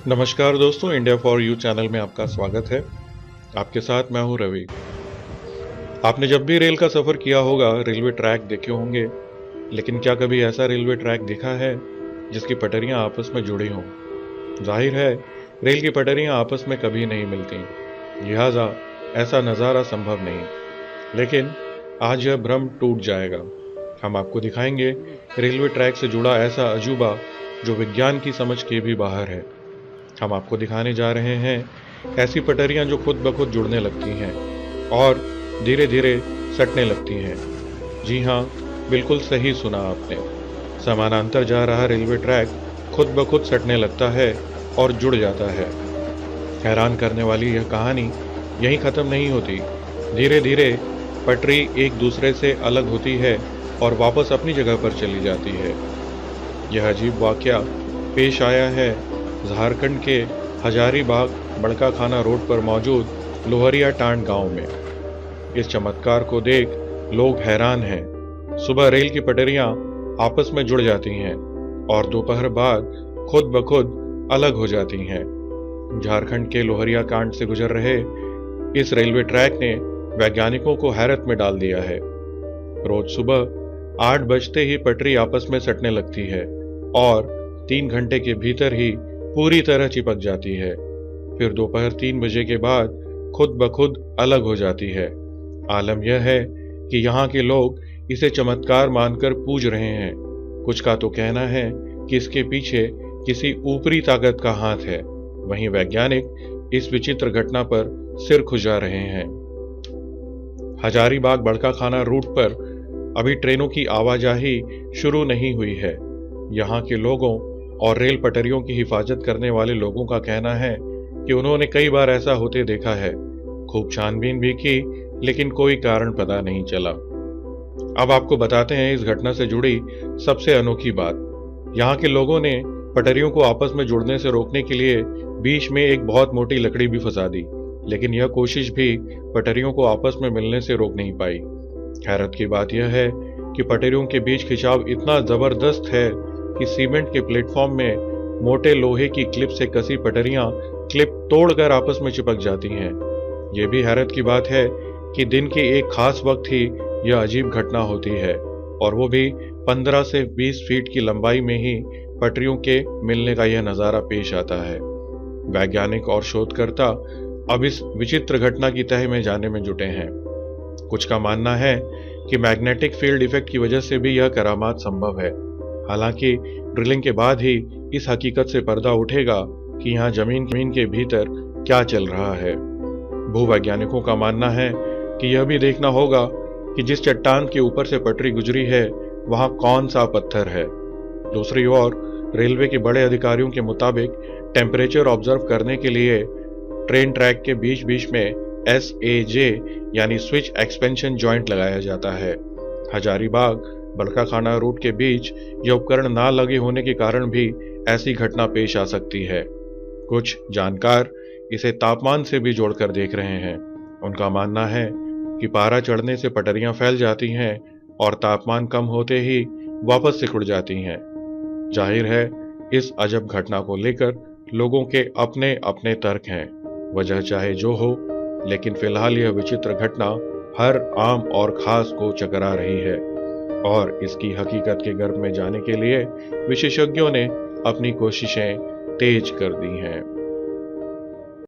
नमस्कार दोस्तों, India for you channel में आपका स्वागत है। आपके साथ मैं हूं रवि। आपने जब भी रेल का सफ़र किया होगा, रेलवे ट्रैक देखे होंगे, लेकिन क्या कभी ऐसा रेलवे ट्रैक देखा है जिसकी पटरियां आपस में जुड़ी हों? जाहिर है, रेल की पटरियां आपस में कभी नहीं मिलती, लिहाजा ऐसा नज़ारा संभव नहीं। लेकिन आज यह भ्रम टूट जाएगा। हम आपको दिखाएंगे रेलवे ट्रैक से जुड़ा ऐसा अजूबा जो विज्ञान की समझ के भी बाहर है। हम आपको दिखाने जा रहे हैं ऐसी पटरियां जो खुद ब खुद जुड़ने लगती हैं और धीरे धीरे सटने लगती हैं। जी हाँ, बिल्कुल सही सुना आपने। समानांतर जा रहा रेलवे ट्रैक खुद ब खुद सटने लगता है और जुड़ जाता है। हैरान करने वाली यह कहानी यहीं ख़त्म नहीं होती। धीरे धीरे पटरी एक दूसरे से अलग होती है और वापस अपनी जगह पर चली जाती है। यह अजीब वाकया पेश आया है झारखंड के हजारीबाग बड़का खाना रोड पर मौजूद लोहरिया टांड गांव में। इस चमत्कार को देख लोग हैरान हैं। सुबह रेल की पटरियां आपस में जुड़ जाती हैं और दोपहर बाद खुद ब खुद अलग हो जाती हैं। झारखंड के लोहरिया कांड से गुजर रहे इस रेलवे ट्रैक ने वैज्ञानिकों को हैरत में डाल दिया है। रोज सुबह 8 बजते ही पटरी आपस में सटने लगती है और 3 घंटे के भीतर ही पूरी तरह चिपक जाती है। फिर दोपहर 3 बजे के बाद खुद ब खुद अलग हो जाती है। आलम यह है कि यहाँ के लोग इसे चमत्कार मानकर पूज रहे हैं। कुछ का तो कहना है कि इसके पीछे किसी ऊपरी ताकत का हाथ है। वहीं वैज्ञानिक इस विचित्र घटना पर सिर खुजा रहे हैं। हजारीबाग बड़का खाना रूट पर अभी ट्रेनों की आवाजाही शुरू नहीं हुई है। यहाँ के लोगों और रेल पटरियों की हिफाजत करने वाले लोगों का कहना है कि उन्होंने कई बार ऐसा होते देखा है। खूब छानबीन भी की, लेकिन कोई कारण पता नहीं चला। अब आपको बताते हैं इस घटना से जुड़ी सबसे अनोखी बात। यहाँ के लोगों ने पटरियों को आपस में जुड़ने से रोकने के लिए बीच में एक बहुत मोटी लकड़ी भी फंसा दी, लेकिन यह कोशिश भी पटरियों को आपस में मिलने से रोक नहीं पाई। हैरत की बात यह है कि पटरियों के बीच खिंचाव इतना जबरदस्त है कि सीमेंट के प्लेटफॉर्म में मोटे लोहे की क्लिप से कसी पटरियां क्लिप तोड़कर आपस में चिपक जाती हैं। यह भी हैरत की बात है कि दिन के एक खास वक्त ही यह अजीब घटना होती है, और वो भी 15 से 20 फीट की लंबाई में ही पटरियों के मिलने का यह नज़ारा पेश आता है। वैज्ञानिक और शोधकर्ता अब इस विचित्र घटना की तह में जाने में जुटे हैं। कुछ का मानना है कि मैग्नेटिक फील्ड इफेक्ट की वजह से भी यह करामात संभव है। हालांकि ड्रिलिंग के बाद ही इस हकीकत से पर्दा उठेगा कि यहाँ जमीन के भीतर क्या चल रहा है। भूवैज्ञानिकों का मानना है कि यह भी देखना होगा कि जिस चट्टान के ऊपर से पटरी गुजरी है वहाँ कौन सा पत्थर है। दूसरी ओर रेलवे के बड़े अधिकारियों के मुताबिक टेम्परेचर ऑब्जर्व करने के लिए ट्रेन ट्रैक के बीच बीच में SAJ यानी स्विच एक्सपेंशन जॉइंट लगाया जाता है। हजारीबाग बड़का खाना रूट के बीच यह उपकरण ना लगे होने के कारण भी ऐसी घटना पेश आ सकती है। कुछ जानकार इसे तापमान से भी जोड़कर देख रहे हैं। उनका मानना है कि पारा चढ़ने से पटरियां फैल जाती हैं और तापमान कम होते ही वापस सिकुड़ जाती हैं। जाहिर है, इस अजब घटना को लेकर लोगों के अपने अपने तर्क हैं। वजह चाहे जो हो, लेकिन फिलहाल यह विचित्र घटना हर आम और खास को चकरा रही है, और इसकी हकीकत के गर्भ में जाने के लिए विशेषज्ञों ने अपनी कोशिशें तेज कर दी हैं।